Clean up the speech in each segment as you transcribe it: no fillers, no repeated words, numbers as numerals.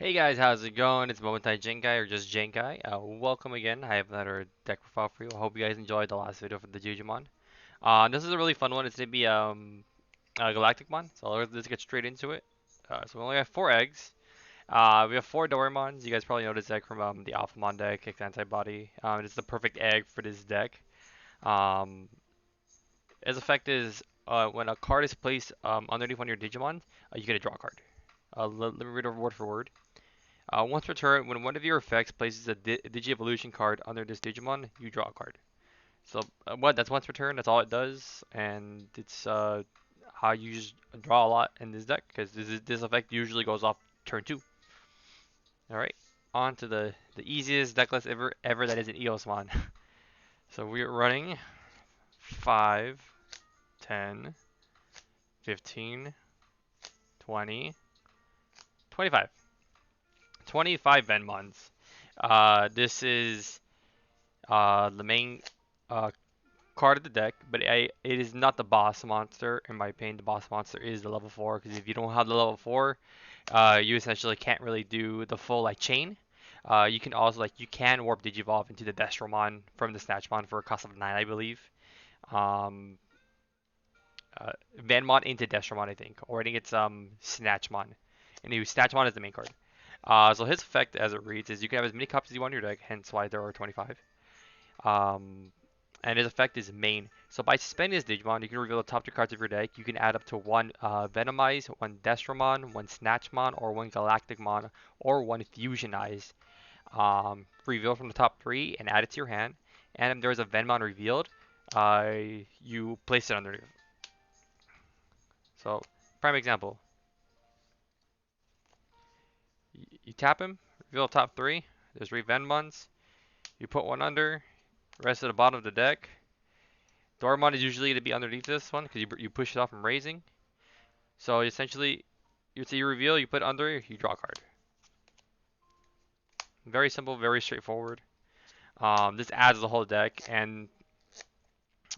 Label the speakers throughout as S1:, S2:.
S1: Hey guys, how's it going? It's Momentai Jinkai or just Jinkai. Welcome again. I have another deck profile for you. I hope you guys enjoyed the last video for the Jujumon. This is a really fun one. It's gonna be Galacticmon. So let's get straight into it. So we only have 4 eggs. We have 4 Dorimons. You guys probably know this deck from the Alphamon deck, Kicked Antibody. It's the perfect egg for this deck. Um, its effect is when a card is placed underneath one of your Digimon, you get a draw card. Let me read it word for word. Once per turn, when one of your effects places a Digi-Evolution card under this Digimon, you draw a card. So that's once per turn. That's all it does, and it's how you just draw a lot in this deck because this effect usually goes off turn 2. All right, on to the easiest deck list ever that is an Eosmon. So we're running 5, 10, 15, 20, 25. 25 Venmons. This is the main uh, card of the deck, but it is not the boss monster. In my opinion, the boss monster is the level 4, because if you don't have the level 4, you essentially can't really do the full like chain. You can also you can warp Digivolve into the Destromon from the Snatchmon for a cost of 9, I believe. Um, Venmon into Destromon, I think, or I think it's Snatchmon, and Snatchmon is the main card. So his effect, as it reads, is you can have as many copies as you want in your deck, hence why there are 25. Um, and his effect is main. So by suspending this Digimon, you can reveal the top 2 cards of your deck. You can add up to 1 Venomize, 1 Destromon, 1 Snatchmon, or 1 Galacticmon, or 1 Fusionize. Reveal from the top 3 and add it to your hand. And if there's a Venmon revealed, you place it underneath. So, prime example. You tap him, reveal the top 3. There's 3 Venmons. You put 1 under, rest of the bottom of the deck. Dormon is usually going to be underneath this one because you push it off from raising. So essentially, you reveal, you put under, you draw a card. Very simple, very straightforward. This adds the whole deck, and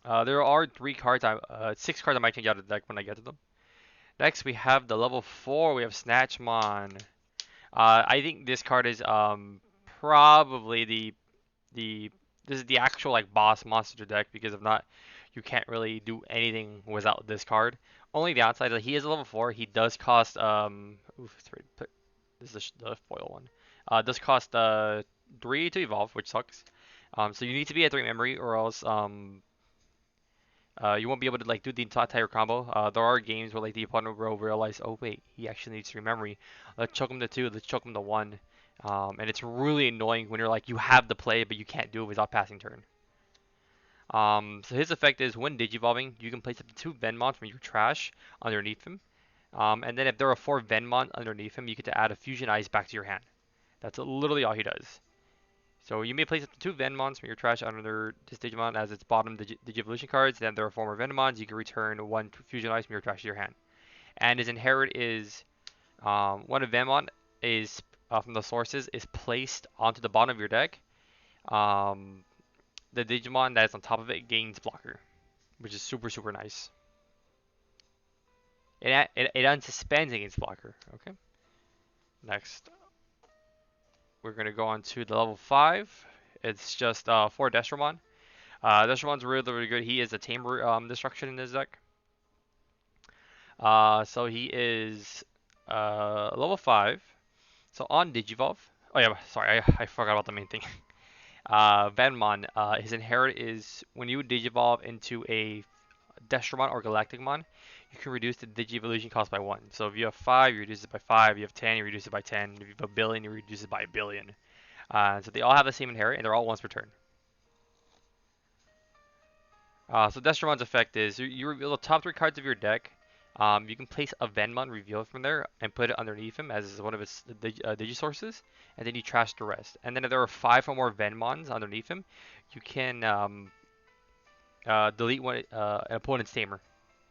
S1: there are 6 cards I might change out of the deck when I get to them. Next, we have the level 4. We have Snatchmon. I think this card is probably the this is the actual like boss monster deck, because if not, you can't really do anything without this card. Only downside is he is a level 4. He does cost this is the foil one. Does cost 3 to evolve, which sucks. So you need to be at 3 memory, or else you won't be able to like do the entire combo. There are games where like the opponent will realize, oh wait, he actually needs 3 memory. Let's choke him to 2. Let's choke him to 1. And it's really annoying when you're like you have the play, but you can't do it without passing turn. So his effect is when Digivolving, you can place up to 2 Venmon from your trash underneath him. And then if there are 4 Venmon underneath him, you get to add a Fusion Eyes back to your hand. That's literally all he does. So you may place up to 2 Venmons from your trash under this Digimon as its bottom Digivolution cards. Then there are 4 more Venmons. You can return 1 Fusion Eyes from your trash to your hand. And his inherit is one of Venmon is from the sources is placed onto the bottom of your deck. The Digimon that is on top of it gains blocker, which is super nice. It unsuspends against blocker. Okay. Next, we're gonna go on to the level 5. It's just 4 Destromon. Destromon's really good. He is a tamer destruction in this deck. So he is level 5. So on Digivolve. Oh yeah, sorry, I forgot about the main thing. Venmon, his inherit is when you Digivolve into a Destromon or Galacticmon, you can reduce the Digi-Evolution cost by 1. So if you have 5, you reduce it by 5. You have 10, you reduce it by 10. If you have a billion, you reduce it by a billion. So they all have the same inherit, and they're all once per turn. So Destromon's effect is you reveal the top 3 cards of your deck. You can place a Venmon reveal from there and put it underneath him as one of its Digisources, and then you trash the rest. And then if there are 5 or more Venmons underneath him, you can delete an opponent's tamer.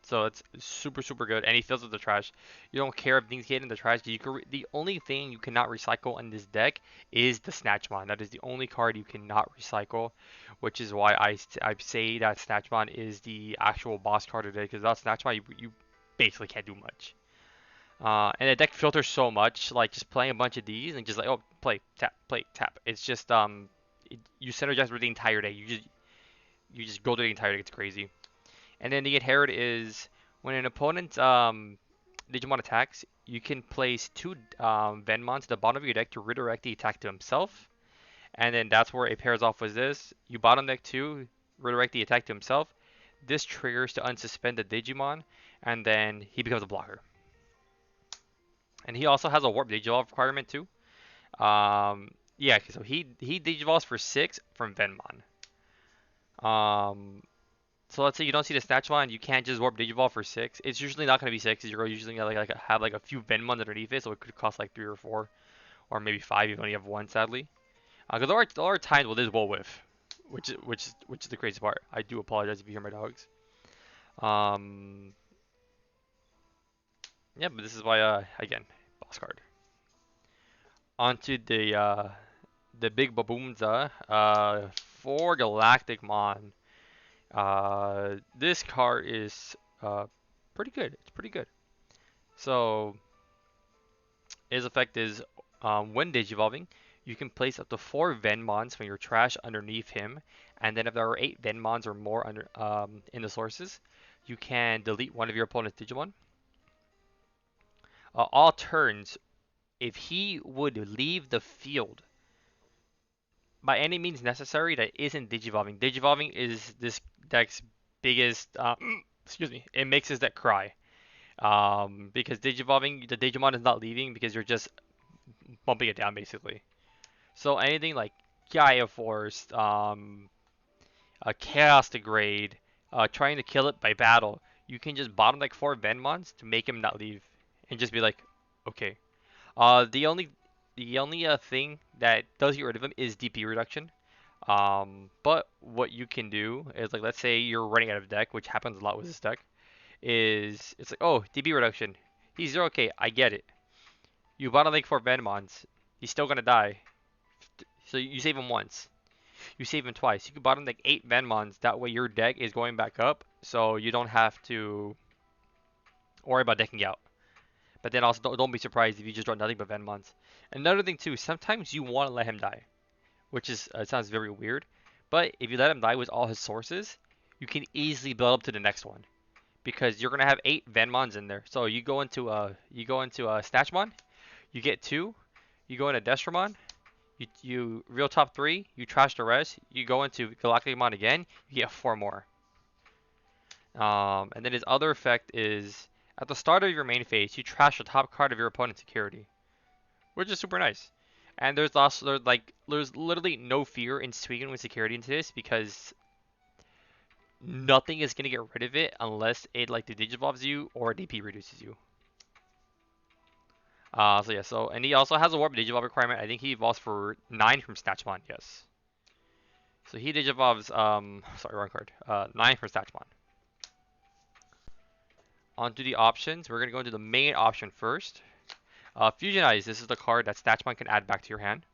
S1: So it's super good, and he fills with the trash. You don't care if things get in the trash. The only thing you cannot recycle in this deck is the Snatchmon. That is the only card you cannot recycle, which is why I say that Snatchmon is the actual boss card today. Because without Snatchmon, you basically can't do much. And the deck filters so much, like just playing a bunch of these and just like, oh, play, tap. It's just you synergize with the entire day. You just go through the entire day. It's crazy. And then the inherit is when an opponent Digimon attacks, you can place two Venmons to the bottom of your deck to redirect the attack to himself. And then that's where it pairs off with this. You bottom deck two, redirect the attack to himself. This triggers to unsuspend the Digimon, and then he becomes a blocker. And he also has a warp Digivolve requirement too. Yeah, so he Digivolves for 6 from Venmon. Um, so let's say you don't see the Snatchmon, you can't just warp Digivolve for 6. It's usually not going to be 6. You're usually gonna have like a few Venmons underneath it, so it could cost like 3 or 4, or maybe 5 if you only have one, sadly. Because there are times where this will whiff, which is the crazy part. I do apologize if you hear my dogs. Um, yeah, but this is why again, boss card. Onto the big baboomza for Galacticmon. This card is pretty good. It's pretty good. So his effect is when digivolving, you can place up to 4 Venmons from your trash underneath him, and then if there are 8 Venmons or more under in the sources, you can delete one of your opponent's Digimon. All turns, if he would leave the field by any means necessary that isn't digivolving. Digivolving is this deck's biggest. Excuse me. It makes his deck cry. Because digivolving, the Digimon is not leaving because you're just bumping it down basically. So anything like Gaia Force, a Chaos Degrade, trying to kill it by battle, you can just bottom like 4 Venmons to make him not leave, and just be like, okay. The only thing that does get rid of him is DP reduction. But what you can do is like, let's say you're running out of deck, which happens a lot with this deck. Is it's like, oh, DP reduction. He's 0k. I get it. You bottom link 4 Venmons. He's still gonna die. So you save him once. You save him twice. You can bottom like 8 Venmons. That way your deck is going back up, so you don't have to worry about decking out. But then also don't be surprised if you just draw nothing but Venmons. Another thing too, sometimes you want to let him die, which is sounds very weird. But if you let him die with all his sources, you can easily build up to the next one because you're gonna have 8 Venmons in there. So you go into a Snatchmon, you get 2. You go into Destramon, you real top 3, you trash the rest. You go into Galacticmon again, you get 4 more. And then his other effect is at the start of your main phase, you trash the top card of your opponent's security, which is super nice. And there's literally no fear in swinging with security into this because nothing is gonna get rid of it unless it like digivolves you or DP reduces you. So yeah, and he also has a warp digivolve requirement. I think he evolves for 9 from Snatchmon, yes. So he digivolves sorry, wrong card. 9 from Snatchmon. Onto the options. We're gonna go into the main option first. Fusionize. This is the card that Snatchmon can add back to your hand.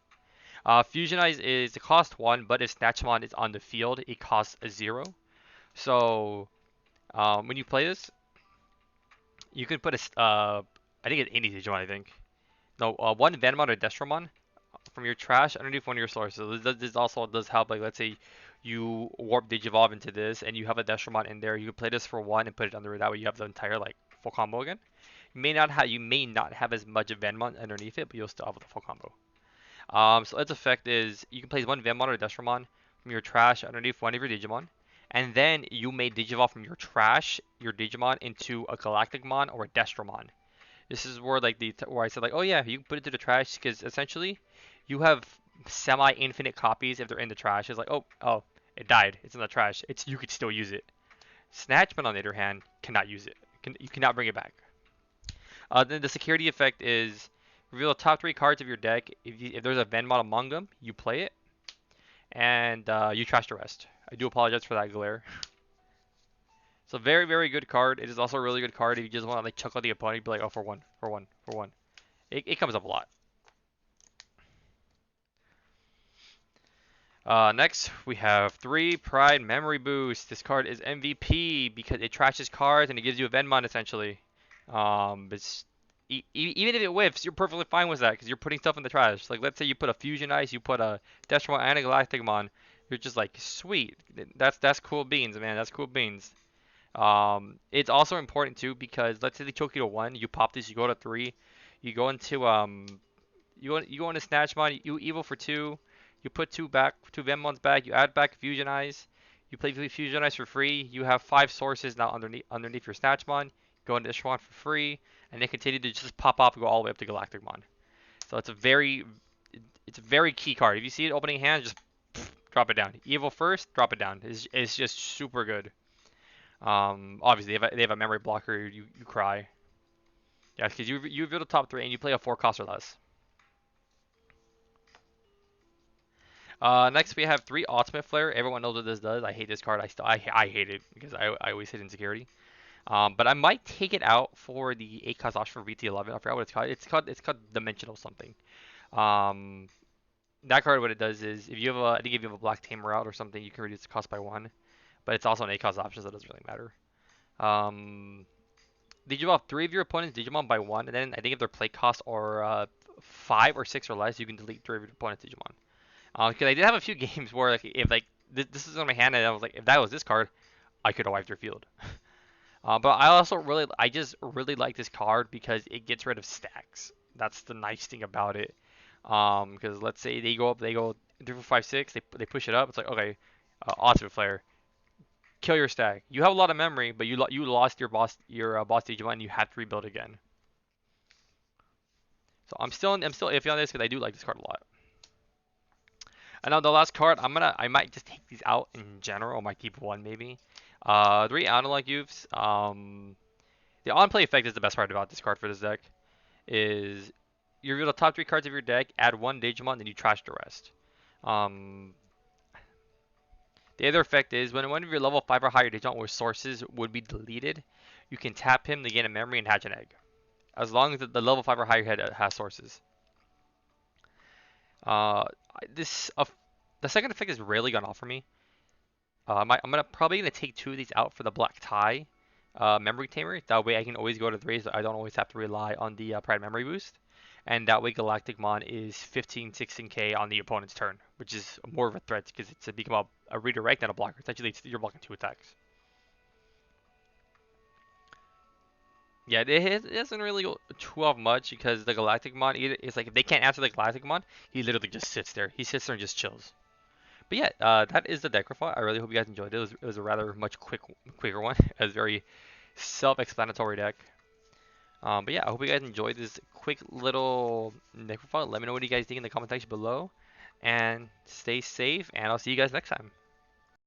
S1: Fusionize is the cost 1, but if Snatchmon is on the field, it costs a 0. So when you play this, you can put I think it's any Digimon. I think no, one Venmon or Destramon from your trash underneath one of your sources. So this also does help. Like let's say you warp Digivolve into this, and you have a Destramon in there. You can play this for 1 and put it under. That way you have the entire like full combo again. You may not have as much of Venmon underneath it, but you'll still have the full combo. So its effect is you can place 1 Venmon or Destramon from your trash underneath one of your Digimon, and then you may Digivolve from your trash your Digimon into a Galacticmon or a Destramon. This is where like where I said like, oh yeah, you can put it to the trash because essentially you have semi-infinite copies if they're in the trash. It's like, oh, it died. It's in the trash. You could still use it. Snatchman on the other hand cannot use it. You cannot bring it back. Then the security effect is reveal the top 3 cards of your deck. If there's a Venmon among them, you play it, and you trash the rest. I do apologize for that glare. So very, very good card. It is also a really good card if you just want to like chuckle the opponent. You'd be like, oh, for one, for one, for one. It comes up a lot. Next, we have 3 Pride Memory Boost. This card is MVP because it trashes cards and it gives you a Venmon essentially. It's Even if it whiffs, you're perfectly fine with that because you're putting stuff in the trash. Like let's say you put a Fusion Ice, you put a Destron and a Galacticmon, you're just like sweet. That's cool beans, man. That's cool beans. It's also important too because let's say they choke you to one, you pop this, you go to three, you go into you go into Snatchmon, you evil for two, you put two Venmons back, you add back Fusion Eyes, you play Fusion Eyes for free, you have five sources now underneath your Snatchmon, go into Ishwan for free, and they continue to just pop up and go all the way up to Galacticmon. So it's a very key card. If you see it opening hand, just drop it down. Evil first, drop it down. It's just super good. Obviously they have a memory blocker, you cry. Yeah, because you reveal the top three and you play a 4 cost or less. Next we have 3 Ultimate Flare. Everyone knows what this does. I hate this card. I hate it because I always hit insecurity. But I might take it out for the 8 cost option for VT11. I forgot what it's called. It's called Dimensional something. Um, that card, what it does is if you have I think if you have a Black Tamer out or something, you can reduce the cost by 1. But it's also an 8 cost option, so it doesn't really matter. Um, Digimon 3 of your opponent's Digimon by 1, and then I think if their play costs are 5 or 6 or less, you can delete 3 of your opponent's Digimon. Because I did have a few games where like if like this is on my hand and I was like if that was this card, I could have wiped your field. But I just really like this card because it gets rid of stacks. That's the nice thing about it. Because let's say they go 3, 4, 5, 6, they push it up. It's like okay, Ultimate Flare, kill your stack. You have a lot of memory, but you lost your boss Digimon and you have to rebuild again. So I'm still iffy on this because I do like this card a lot. And now the last card, I might just take these out in general. I might keep one maybe. 3 analog youths. The on play effect is the best part about this card for this deck. Is you reveal the top 3 cards of your deck, add 1 Digimon, then you trash the rest. Um, the other effect is when one of your level 5 or higher Digimon with sources would be deleted, you can tap him to gain a memory and hatch an egg. As long as the level 5 or higher head has sources. Uh, this the second effect is rarely gonna offer me. I'm probably gonna take 2 of these out for the Black Tie Memory Tamer. That way I can always go to 3, so I don't always have to rely on the Pride Memory Boost. And that way Galacticmon is 15, 16k on the opponent's turn, which is more of a threat because it's to become a redirect than a blocker. Essentially, you're blocking 2 attacks. Yeah, it doesn't really go too off much because the Galacticmon, it's like if they can't answer the Galacticmon, he literally just sits there. He sits there and just chills. But yeah, that is the deck profile. I really hope you guys enjoyed it. It was a rather much quicker one. It was very self-explanatory deck. But yeah, I hope you guys enjoyed this quick little deck profile. Let me know what you guys think in the comment section below. And stay safe, and I'll see you guys next time.